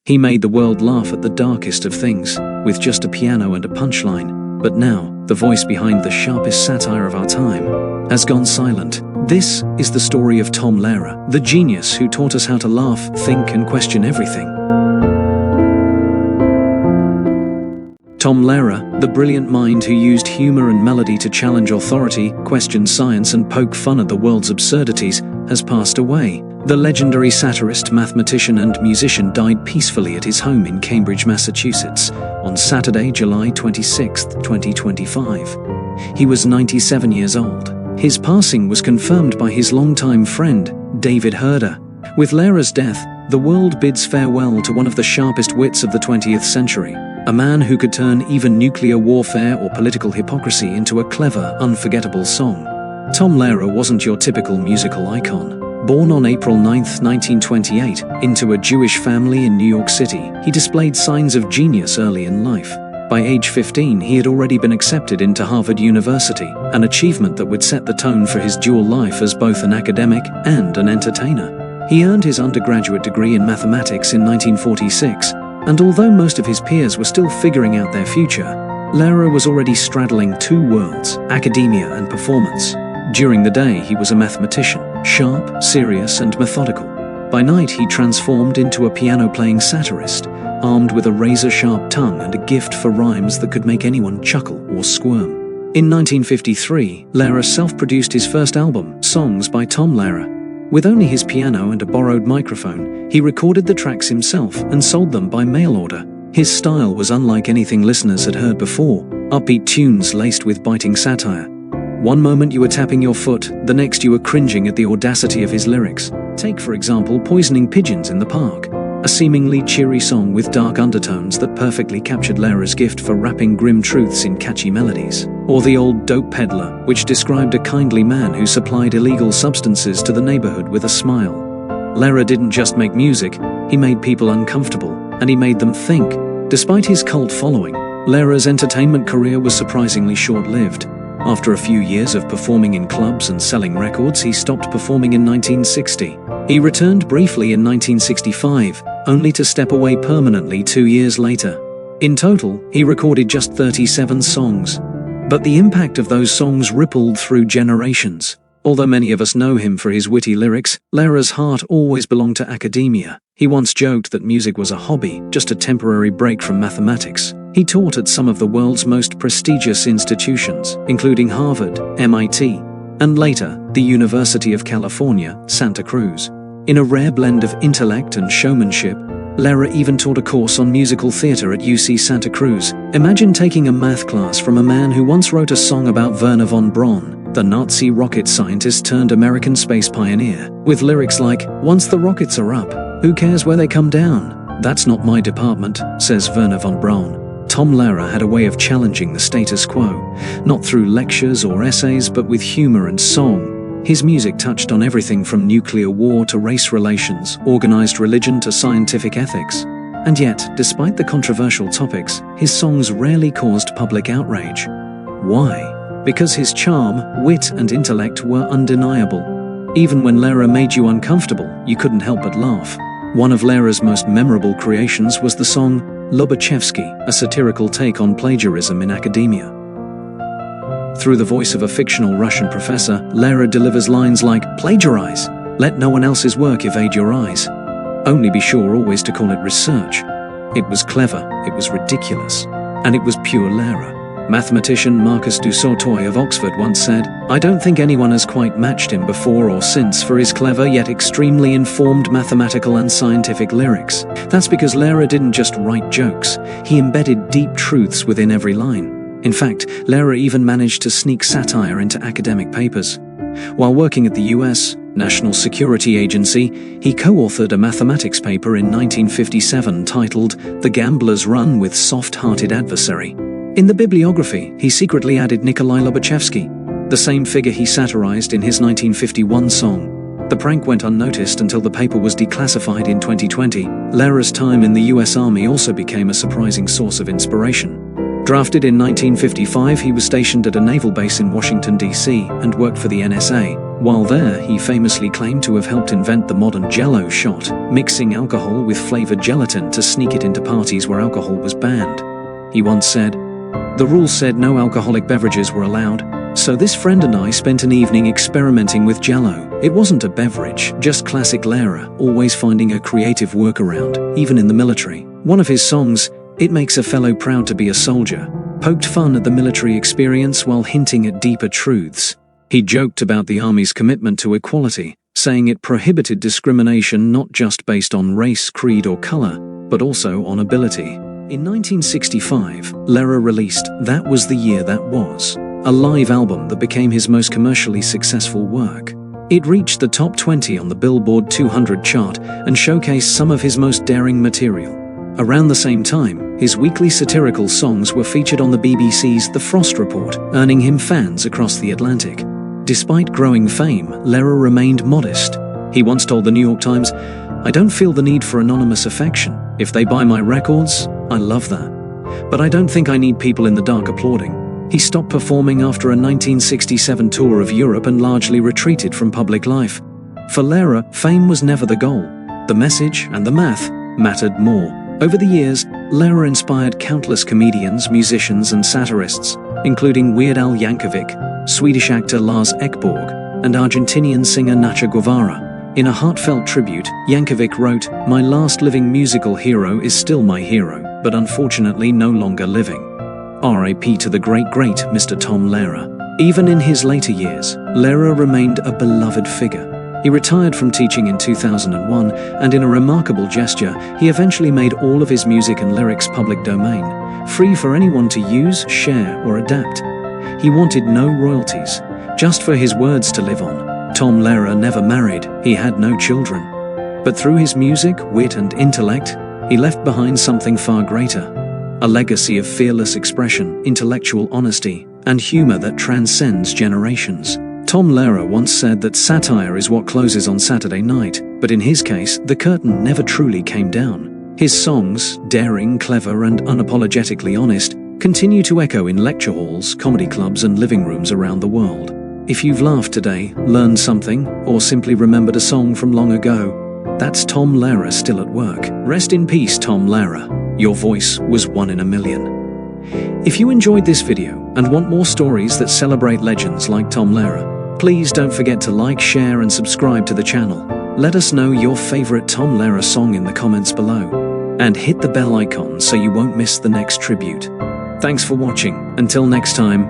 He made the world laugh at the darkest of things, with just a piano and a punchline. But now, the voice behind the sharpest satire of our time has gone silent. This is the story of Tom Lehrer, the genius who taught us how to laugh, think, and question everything. Tom Lehrer, the brilliant mind who used humor and melody to challenge authority, question science, and poke fun at the world's absurdities, has passed away. The legendary satirist, mathematician, and musician died peacefully at his home in Cambridge, Massachusetts, on Saturday, July 26, 2025. He was 97 years old. His passing was confirmed by his longtime friend, David Herder. With Lehrer's death, the world bids farewell to one of the sharpest wits of the 20th century, a man who could turn even nuclear warfare or political hypocrisy into a clever, unforgettable song. Tom Lehrer wasn't your typical musical icon. Born on April 9, 1928, into a Jewish family in New York City, he displayed signs of genius early in life. By age 15, he had already been accepted into Harvard University, an achievement that would set the tone for his dual life as both an academic and an entertainer. He earned his undergraduate degree in mathematics in 1946, and although most of his peers were still figuring out their future, Lehrer was already straddling two worlds, academia and performance. During the day, he was a mathematician, sharp, serious, and methodical. By night, he transformed into a piano-playing satirist, armed with a razor-sharp tongue and a gift for rhymes that could make anyone chuckle or squirm. In 1953, Lehrer self-produced his first album, Songs by Tom Lehrer. With only his piano and a borrowed microphone, he recorded the tracks himself and sold them by mail order. His style was unlike anything listeners had heard before, upbeat tunes laced with biting satire. One moment you were tapping your foot, the next you were cringing at the audacity of his lyrics. Take, for example, Poisoning Pigeons in the Park, a seemingly cheery song with dark undertones that perfectly captured Lehrer's gift for rapping grim truths in catchy melodies. Or The Old Dope Peddler, which described a kindly man who supplied illegal substances to the neighborhood with a smile. Lehrer didn't just make music, he made people uncomfortable, and he made them think. Despite his cult following, Lehrer's entertainment career was surprisingly short-lived. After a few years of performing in clubs and selling records, he stopped performing in 1960. He returned briefly in 1965, only to step away permanently 2 years later. In total, he recorded just 37 songs. But the impact of those songs rippled through generations. Although many of us know him for his witty lyrics, Lehrer's heart always belonged to academia. He once joked that music was a hobby, just a temporary break from mathematics. He taught at some of the world's most prestigious institutions, including Harvard, MIT, and later, the University of California, Santa Cruz. In a rare blend of intellect and showmanship, Lehrer even taught a course on musical theater at UC Santa Cruz. Imagine taking a math class from a man who once wrote a song about Wernher von Braun, the Nazi rocket scientist turned American space pioneer, with lyrics like, "Once the rockets are up, who cares where they come down? That's not my department," says Wernher von Braun. Tom Lehrer had a way of challenging the status quo, not through lectures or essays but with humor and song. His music touched on everything from nuclear war to race relations, organized religion to scientific ethics. And yet, despite the controversial topics, his songs rarely caused public outrage. Why? Because his charm, wit, and intellect were undeniable. Even when Lehrer made you uncomfortable, you couldn't help but laugh. One of Lehrer's most memorable creations was the song Lobachevsky, a satirical take on plagiarism in academia. Through the voice of a fictional Russian professor, Lehrer delivers lines like, "Plagiarize. Let no one else's work evade your eyes. Only be sure always to call it research." It was clever, it was ridiculous, and it was pure Lehrer. Mathematician Marcus du Sautoy of Oxford once said, "I don't think anyone has quite matched him before or since for his clever yet extremely informed mathematical and scientific lyrics." That's because Lehrer didn't just write jokes, he embedded deep truths within every line. In fact, Lehrer even managed to sneak satire into academic papers. While working at the US National Security Agency, he co-authored a mathematics paper in 1957 titled "The Gambler's Run with Soft-Hearted Adversary." In the bibliography, he secretly added Nikolai Lobachevsky, the same figure he satirized in his 1951 song. The prank went unnoticed until the paper was declassified in 2020. Lehrer's time in the US Army also became a surprising source of inspiration. Drafted in 1955, he was stationed at a naval base in Washington, D.C., and worked for the NSA. While there, he famously claimed to have helped invent the modern Jell-O shot, mixing alcohol with flavored gelatin to sneak it into parties where alcohol was banned. He once said, "The rules said no alcoholic beverages were allowed, so this friend and I spent an evening experimenting with Jell-O. It wasn't a beverage, just classic Lehrer, always finding a creative workaround, even in the military." One of his songs, "It Makes a Fellow Proud to Be a Soldier," poked fun at the military experience while hinting at deeper truths. He joked about the Army's commitment to equality, saying it prohibited discrimination not just based on race, creed, or color, but also on ability. In 1965, Lehrer released That Was the Year That Was, a live album that became his most commercially successful work. It reached the top 20 on the Billboard 200 chart and showcased some of his most daring material. Around the same time, his weekly satirical songs were featured on the BBC's The Frost Report, earning him fans across the Atlantic. Despite growing fame, Lehrer remained modest. He once told the New York Times, "I don't feel the need for anonymous affection. If they buy my records, I love that. But I don't think I need people in the dark applauding." He stopped performing after a 1967 tour of Europe and largely retreated from public life. For Lehrer, fame was never the goal. The message and the math mattered more. Over the years, Lehrer inspired countless comedians, musicians, and satirists, including Weird Al Yankovic, Swedish actor Lars Ekborg, and Argentinian singer Nacha Guevara. In a heartfelt tribute, Yankovic wrote, "My last living musical hero is still my hero, but unfortunately no longer living. R.I.P. to the great Mr. Tom Lehrer." Even in his later years, Lehrer remained a beloved figure. He retired from teaching in 2001, and in a remarkable gesture, he eventually made all of his music and lyrics public domain, free for anyone to use, share, or adapt. He wanted no royalties, just for his words to live on. Tom Lehrer never married, he had no children. But through his music, wit, and intellect, he left behind something far greater. A legacy of fearless expression, intellectual honesty, and humor that transcends generations. Tom Lehrer once said that satire is what closes on Saturday night, but in his case, the curtain never truly came down. His songs, daring, clever, and unapologetically honest, continue to echo in lecture halls, comedy clubs, and living rooms around the world. If you've laughed today, learned something, or simply remembered a song from long ago, that's Tom Lehrer still at work. Rest in peace, Tom Lehrer. Your voice was one in a million. If you enjoyed this video and want more stories that celebrate legends like Tom Lehrer, please don't forget to like, share, and subscribe to the channel. Let us know your favorite Tom Lehrer song in the comments below. And hit the bell icon so you won't miss the next tribute. Thanks for watching. Until next time,